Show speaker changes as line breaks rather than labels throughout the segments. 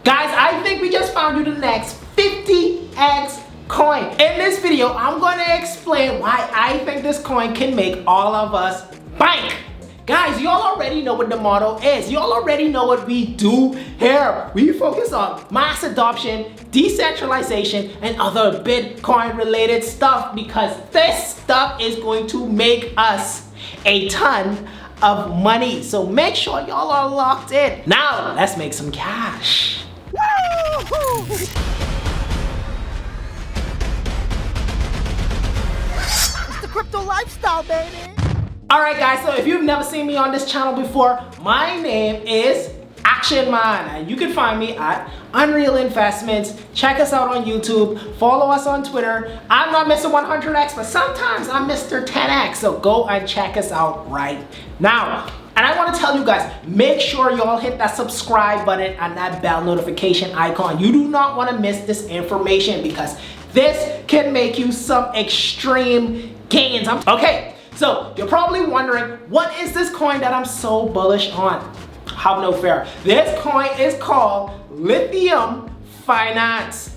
Guys, I think we just found you the next 50x coin. In this video, I'm going to explain why I think this coin can make all of us bank. Guys, y'all already know what the motto is. Y'all already know what we do here. We focus on mass adoption, decentralization, and other Bitcoin related stuff because this stuff is going to make us a ton of money. So make sure y'all are locked in. Now, let's make some cash. Woo-hoo!
It's the crypto lifestyle, baby.
Alright guys, so if you've never seen me on this channel before, my name is Action Man, and you can find me at Unreal Investments. Check us out on YouTube, follow us on Twitter. I'm not Mr. 100x, but sometimes I'm Mr. 10x, so go and check us out right now. And I want to tell you guys, make sure y'all hit that subscribe button and that bell notification icon. You do not want to miss this information because this can make you some extreme gains. Okay, so you're probably wondering, what is this coin that I'm so bullish on? Have no fear. This coin is called Lithium Finance.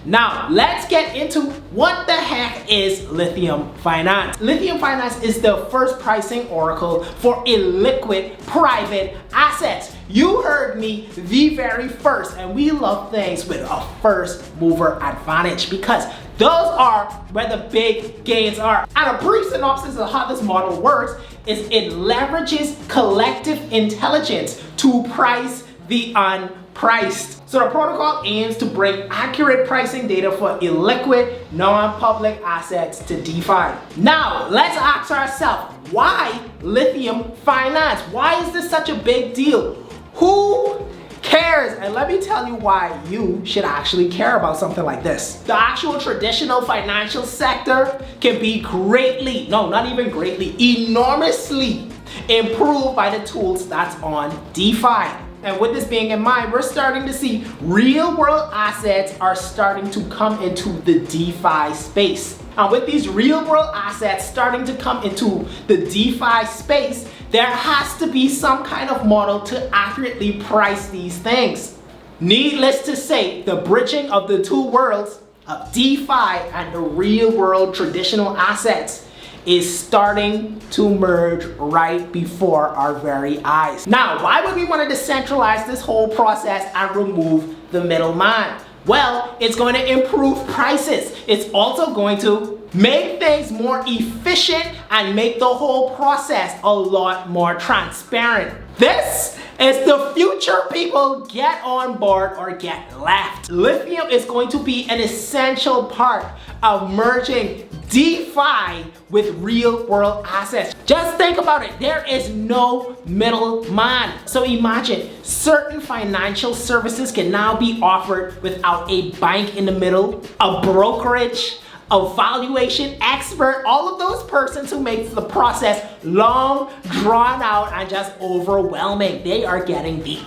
Now, let's get into what the heck is Lithium Finance. Lithium Finance is the first pricing oracle for illiquid private assets. You heard me, the very first, and we love things with a first mover advantage because those are where the big gains are. And a brief synopsis of how this model works is it leverages collective intelligence to price the unpriced. So the protocol aims to bring accurate pricing data for illiquid, non-public assets to DeFi. Now, let's ask ourselves, why Lithium Finance? Why is this such a big deal? Who cares? And let me tell you why you should actually care about something like this. The actual traditional financial sector can be greatly, no, not even greatly, enormously improved by the tools that's on DeFi. And with this being in mind, we're starting to see real world assets are starting to come into the DeFi space. And with these real world assets starting to come into the DeFi space, there has to be some kind of model to accurately price these things. Needless to say, the bridging of the two worlds of DeFi and the real world traditional assets is starting to merge right before our very eyes. Now, why would we want to decentralize this whole process and remove the middleman? Well, it's going to improve prices. It's also going to make things more efficient and make the whole process a lot more transparent. This is the future, people. Get on board or get left. Lithium is going to be an essential part of merging DeFi with real world assets. Just think about it. There is no middleman. So imagine certain financial services can now be offered without a bank in the middle, a brokerage, a valuation expert, all of those persons who make the process long, drawn out, and just overwhelming. They are getting the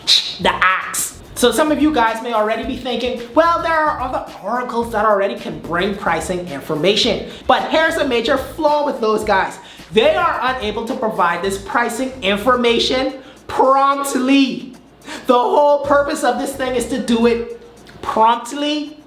axe. So some of you guys may already be thinking, well, there are other oracles that already can bring pricing information. But here's a major flaw with those guys. They are unable to provide this pricing information promptly. The whole purpose of this thing is to do it promptly,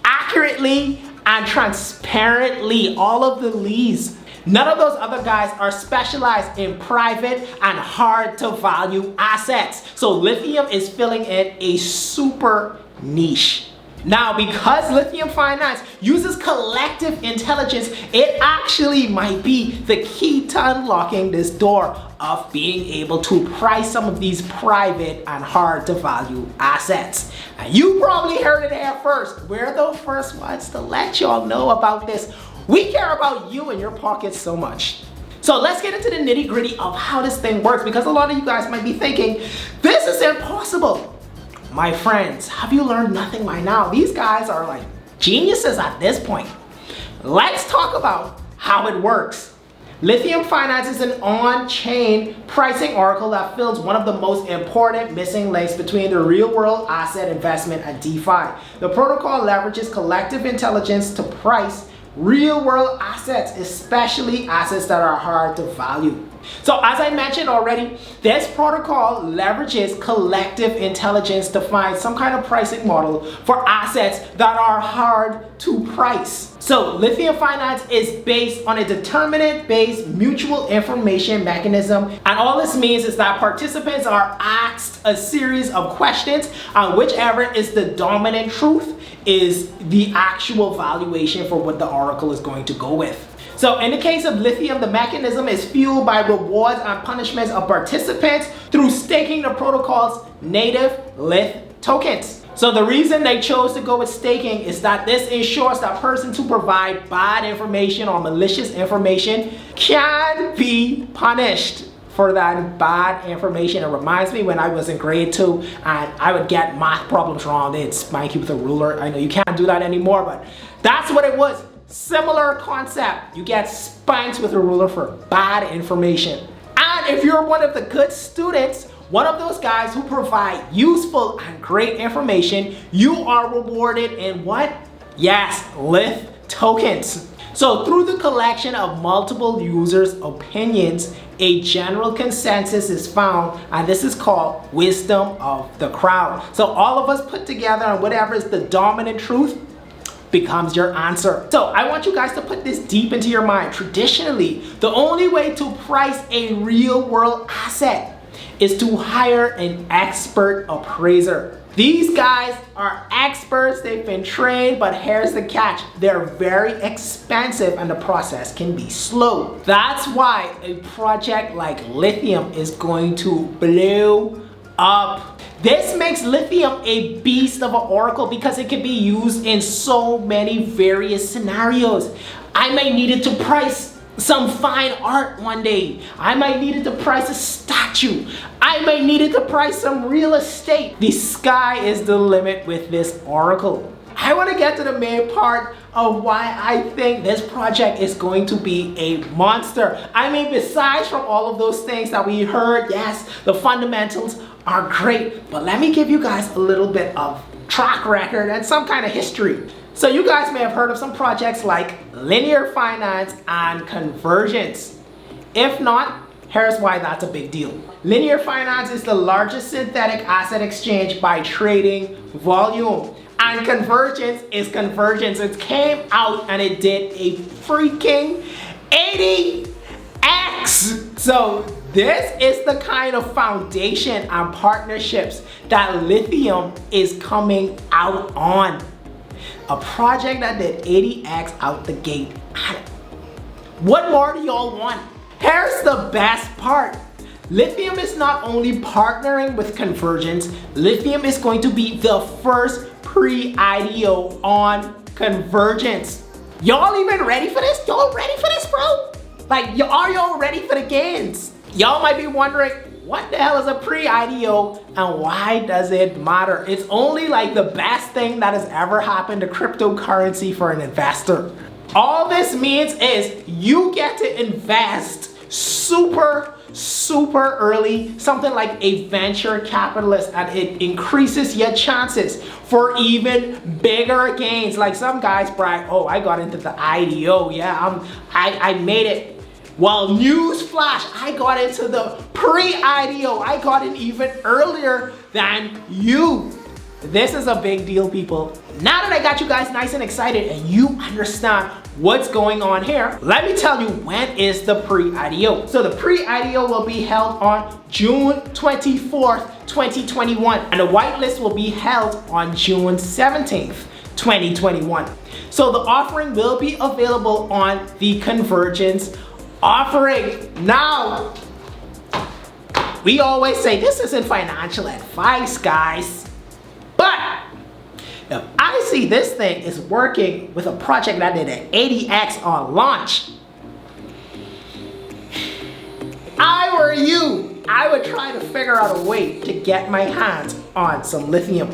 accurately, and transparently. All of the leads. None of those other guys are specialized in private and hard to value assets. So Lithium is filling in a super niche. Now, because Lithium Finance uses collective intelligence, it actually might be the key to unlocking this door of being able to price some of these private and hard to value assets. And you probably heard it here first. We're the first ones to let y'all know about this. We care about you and your pockets so much. So let's get into the nitty gritty of how this thing works, because a lot of you guys might be thinking, this is impossible. My friends, have you learned nothing by now? These guys are like geniuses at this point. Let's talk about how it works. Lithium Finance is an on-chain pricing oracle that fills one of the most important missing links between the real-world asset investment and DeFi. The protocol leverages collective intelligence to price real-world assets, especially assets that are hard to value. So as I mentioned already, this protocol leverages collective intelligence to find some kind of pricing model for assets that are hard to price. So Lithium Finance is based on a determinant-based mutual information mechanism, and all this means is that participants are asked a series of questions, and whichever is the dominant truth is the actual valuation for what the oracle is going to go with. So in the case of Lithium, the mechanism is fueled by rewards and punishments of participants through staking the protocol's native Lith tokens. So the reason they chose to go with staking is that this ensures that persons who provide bad information or malicious information can be punished for that bad information. It reminds me when I was in grade 2 and I would get math problems wrong. They'd spank you with a ruler. I know you can't do that anymore, but that's what it was. Similar concept. You get spanked with a ruler for bad information. And if you're one of the good students, one of those guys who provide useful and great information, you are rewarded in what? Yes, Lith tokens. So through the collection of multiple users' opinions, a general consensus is found, and this is called wisdom of the crowd. So all of us put together, and whatever is the dominant truth becomes your answer. So I want you guys to put this deep into your mind. Traditionally, the only way to price a real world asset is to hire an expert appraiser. These guys are experts, they've been trained, but here's the catch. They're very expensive and the process can be slow. That's why a project like Lithium is going to blow up. This makes Lithium a beast of an oracle because it can be used in so many various scenarios. I may need it to price some fine art one day. I might need it to price a statue. I might need it to price some real estate. The sky is the limit with this oracle. I want to get to the main part of why I think this project is going to be a monster. I mean, besides from all of those things that we heard, yes, the fundamentals are great, but let me give you guys a little bit of track record and some kind of history. So you guys may have heard of some projects like Linear Finance and Convergence. If not, here's why that's a big deal. Linear Finance is the largest synthetic asset exchange by trading volume. And Convergence is Convergence. It came out and it did a freaking 80x. So this is the kind of foundation and partnerships that Lithium is coming out on. A project that did 80x out the gate. What more do y'all want? Here's the best part. Lithium is not only partnering with Convergence, Lithium is going to be the first pre-IDO on Convergence. Y'all even ready for this? Y'all ready for this, bro? Like, are y'all ready for the gains? Y'all might be wondering, what the hell is a pre-IDO and why does it matter? It's only like the best thing that has ever happened to cryptocurrency for an investor. All this means is you get to invest super early, something like a venture capitalist, and it increases your chances for even bigger gains. Like some guys brag, oh, I got into the IDO, yeah, I made it. Well, newsflash, I got into the pre-IDO. I got in even earlier than you. This is a big deal, people. Now that I got you guys nice and excited and you understand what's going on here, let me tell you when is the pre-IDO. So the pre-IDO will be held on June 24th, 2021, and the whitelist will be held on June 17th, 2021. So the offering will be available on the Convergence offering. Now, we always say this isn't financial advice, guys, but if I see this thing is working with a project that did an 80x on launch, I were you, I would try to figure out a way to get my hands on some Lithium.